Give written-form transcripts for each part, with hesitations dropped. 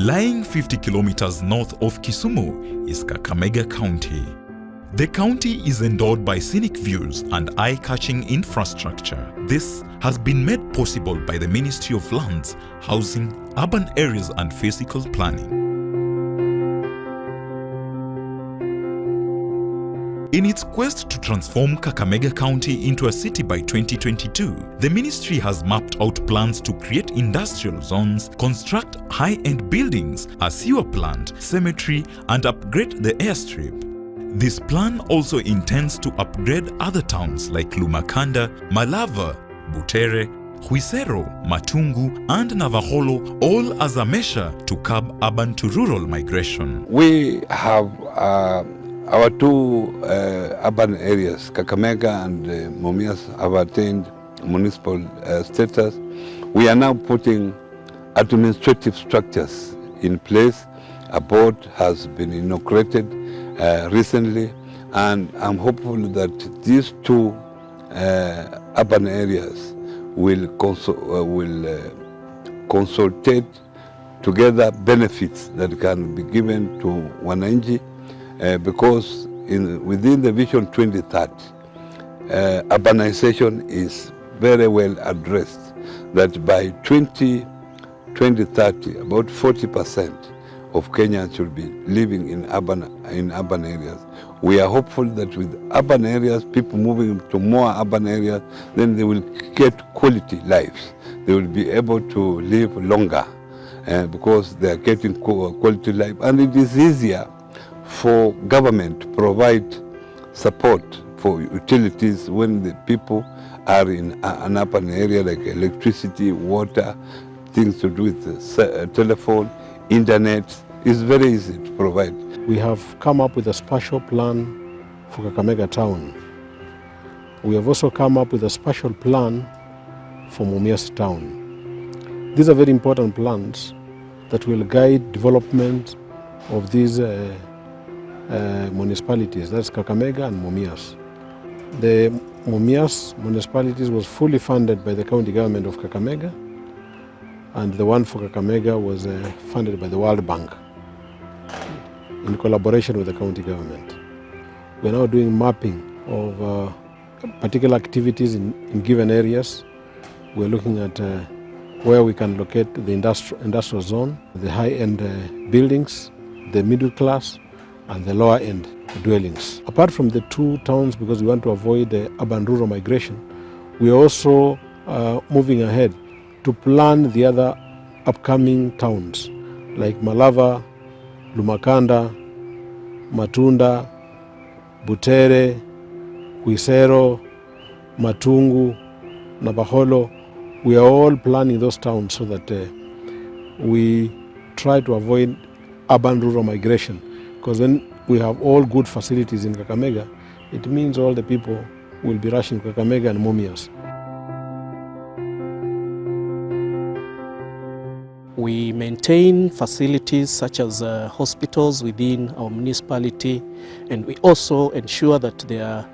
Lying 50 kilometers north of Kisumu is Kakamega County. The county is endowed by scenic views and eye-catching infrastructure. This has been made possible by the Ministry of Lands, Housing, Urban Areas and Physical Planning. In its quest to transform Kakamega County into a city by 2022, the ministry has mapped out plans to create industrial zones, construct high-end buildings, a sewer plant, cemetery, and upgrade the airstrip. This plan also intends to upgrade other towns like Lumakanda, Malava, Butere, Huisero, Matungu, and Navaholo, all as a measure to curb urban to rural migration. We have our two urban areas, Kakamega and Mumias, have attained municipal status. We are now putting administrative structures in place. A board has been inaugurated recently, and I'm hopeful that these two urban areas will consultate together benefits that can be given to Wananchi. Because within the Vision 2030, urbanization is very well addressed, that by 2030, about 40% of Kenyans should be living in urban areas. We are hopeful that with urban areas, people moving to more urban areas, then they will get quality lives. They will be able to live longer because they are getting quality life, and it is easier for government to provide support for utilities when the people are in an urban area, like electricity, water, things to do with telephone, internet. It's very easy to provide. We have come up with a spatial plan for Kakamega town. We have also come up with a spatial plan for Mumias town. These are very important plans that will guide development of these municipalities, that's Kakamega and Mumias. The Mumias municipalities was fully funded by the county government of Kakamega, and the one for Kakamega was funded by the World Bank in collaboration with the county government. We are now doing mapping of particular activities in given areas. We are looking at where we can locate the industrial zone, the high-end buildings, the middle class, and the lower end dwellings. Apart from the two towns, because we want to avoid the urban-rural migration, we are also moving ahead to plan the other upcoming towns like Malava, Lumakanda, Matunda, Butere, Huisero, Matungu, Navaholo. We are all planning those towns so that we try to avoid urban-rural migration. Because when we have all good facilities in Kakamega, it means all the people will be rushing Kakamega and Mumias. We maintain facilities such as hospitals within our municipality, and we also ensure that there are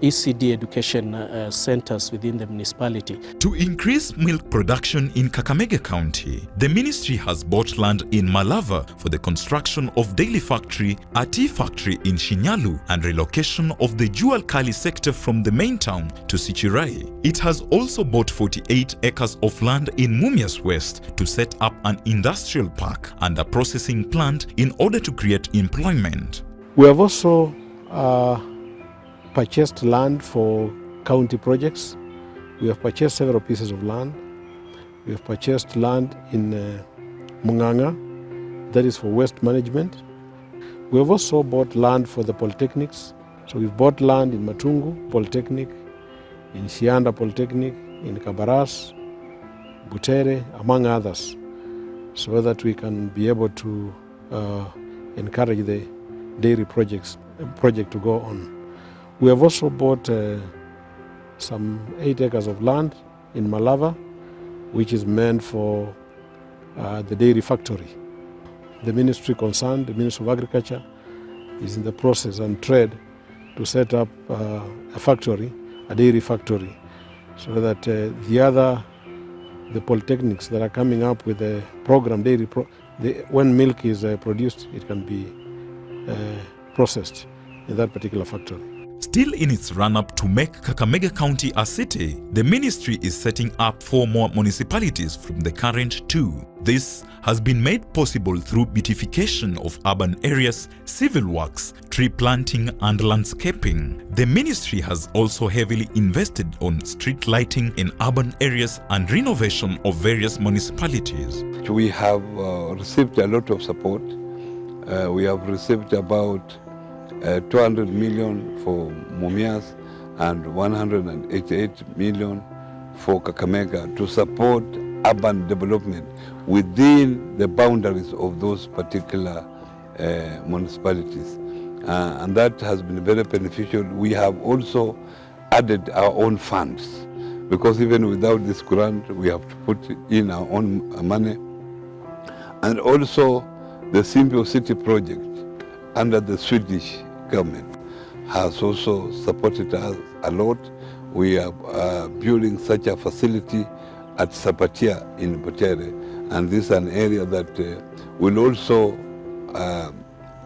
ECD education centers within the municipality. To increase milk production in Kakamega County, the ministry has bought land in Malava for the construction of dairy factory, a tea factory in Shinyalu, and relocation of the Jewel Kali sector from the main town to Sichirai. It has also bought 48 acres of land in Mumias West to set up an industrial park and a processing plant in order to create employment. We have also purchased land for county projects. We have purchased several pieces of land. We have purchased land in Munganga, that is for waste management. We have also bought land for the polytechnics. So we've bought land in Matungu Polytechnic, in Sianda Polytechnic, in Kabaras, Butere, among others, so that we can be able to encourage the dairy project to go on. We have also bought some 8 acres of land in Malava, which is meant for the dairy factory. The ministry concerned, the Ministry of Agriculture, is in the process and trade to set up a factory, a dairy factory, so that the polytechnics that are coming up with the program, when milk is produced, it can be processed in that particular factory. Still in its run-up to make Kakamega County a city, the ministry is setting up 4 more municipalities from the current 2. This has been made possible through beautification of urban areas, civil works, tree planting and landscaping. The ministry has also heavily invested on street lighting in urban areas and renovation of various municipalities. We have received a lot of support. We have received about 200 million for Mumias and 188 million for Kakamega to support urban development within the boundaries of those particular municipalities. And that has been very beneficial. We have also added our own funds, because even without this grant, we have to put in our own money. And also the Symbio City project under the Swedish government has also supported us a lot. We are building such a facility at Sapatia in Butere, and this is an area that will also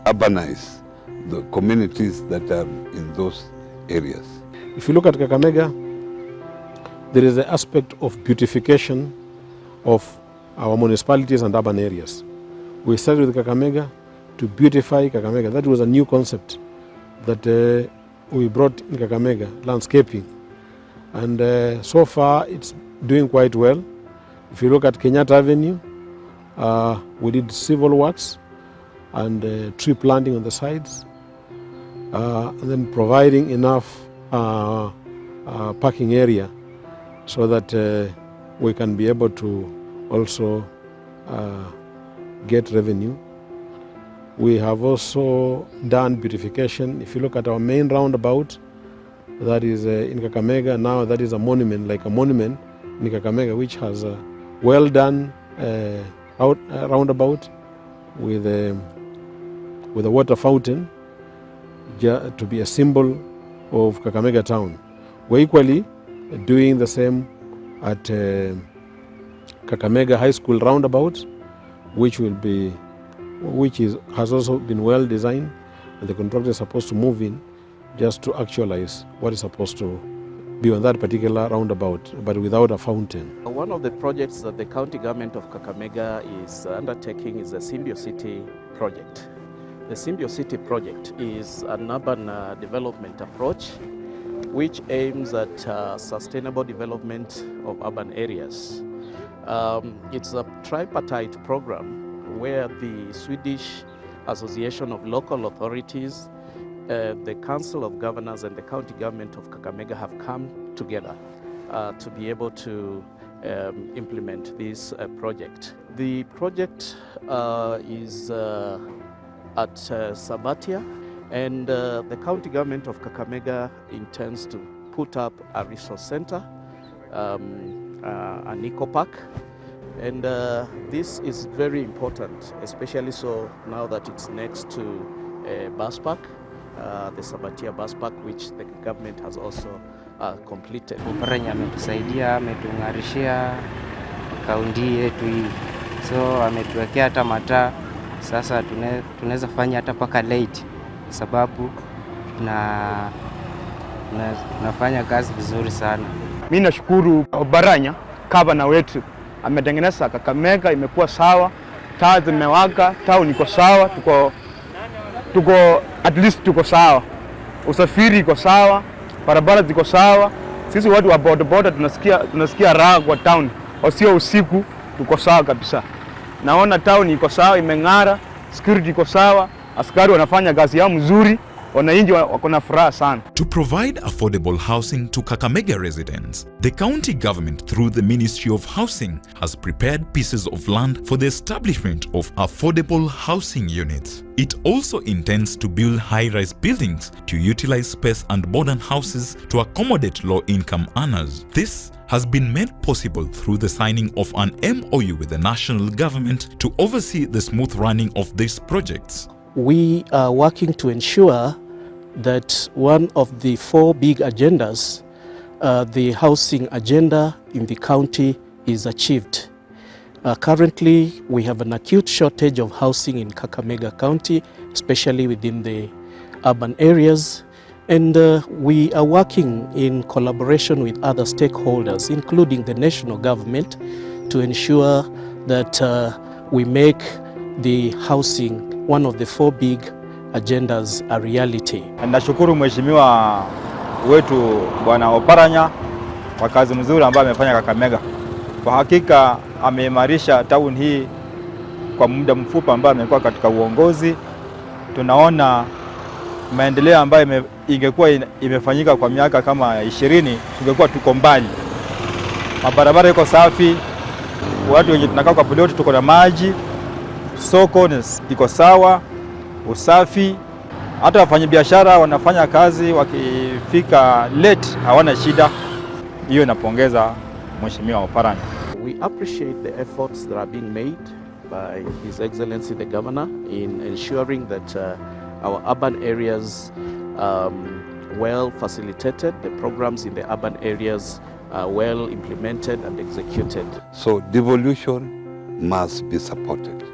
urbanize the communities that are in those areas. If you look at Kakamega, there is the aspect of beautification of our municipalities and urban areas. We started with Kakamega to beautify Kakamega. That was a new concept that we brought in Kakamega, landscaping. And so far it's doing quite well. If you look at Kenyatta Avenue, we did civil works and tree planting on the sides, and then providing enough parking area so that we can be able to also get revenue. We have also done beautification. If you look at our main roundabout, that is in Kakamega, now that is a monument, like a monument in Kakamega, which has a well done roundabout with a water fountain to be a symbol of Kakamega town. We're equally doing the same at Kakamega High School roundabout, which has also been well designed, and the contractor is supposed to move in just to actualize what is supposed to be on that particular roundabout, but without a fountain. One of the projects that the county government of Kakamega is undertaking is the Symbio City project. The Symbio City project is an urban development approach which aims at sustainable development of urban areas. It's a tripartite program where the Swedish Association of Local Authorities, the Council of Governors and the County Government of Kakamega have come together to be able to implement this project. The project is at Sabatia, and the County Government of Kakamega intends to put up a resource center, an eco park. And this is very important, especially so now that it's next to a bus park, the Sabatia bus park, which the government has also completed. Mparanya ametusaidia, ametung'arishia kaunti yetu hii, so ametuwekea hata mataa. Sasa tunaweza fanya hata paka late, sababu tunafanya kazi vizuri sana. Mimi nashukuru Obaranya gavana wetu, ametengeneza Kakamega imekuwa sawa, taa zimewaka, town iko sawa, tuko at least tuko sawa, usafiri iko sawa, barabara ziko sawa. Sisi watu wa bodaboda tunasikia raha kwa town, sio usiku, tuko sawa kabisa. Naona town iko sawa, imeng'ara, security iko sawa, askari wanafanya kazi yao mzuri, wananchi wako na furaha sana. To provide affordable housing to Kakamega residents, the county government through the Ministry of Housing has prepared pieces of land for the establishment of affordable housing units. It also intends to build high-rise buildings to utilize space and modern houses to accommodate low-income earners. This has been made possible through the signing of an MOU with the national government to oversee the smooth running of these projects. We are working to ensure that one of the 4 big agendas, the housing agenda in the county, is achieved. Currently, we have an acute shortage of housing in Kakamega County, especially within the urban areas. And we are working in collaboration with other stakeholders, including the national government, to ensure that we make the housing one of the 4 big agendas a reality. Nashukuru mheshimiwa wetu Bwana Oparanya kwa kazi mzuri ambayo amefanya Kakamega. Kwa hakika ameimarisha town hii kwa muda mfupi ambao amekuwa katika uongozi. Tunaona maendeleo ambayo ingekuwa imefanyika kwa miaka kama 20, tungekuwa tuko mbali. Mabarabara iko safi, watu wenye tunakaa kwa plot tuko na maji, soko iko sawa, usafi. Hata wafanyabiashara wanafanya kazi, wakifika late hawana shida. Hiyo inapongeza mheshimiwa Oparanya. We appreciate the efforts that are being made by His Excellency the Governor in ensuring that our urban areas well facilitated, the programs in the urban areas are well implemented and executed. So devolution must be supported.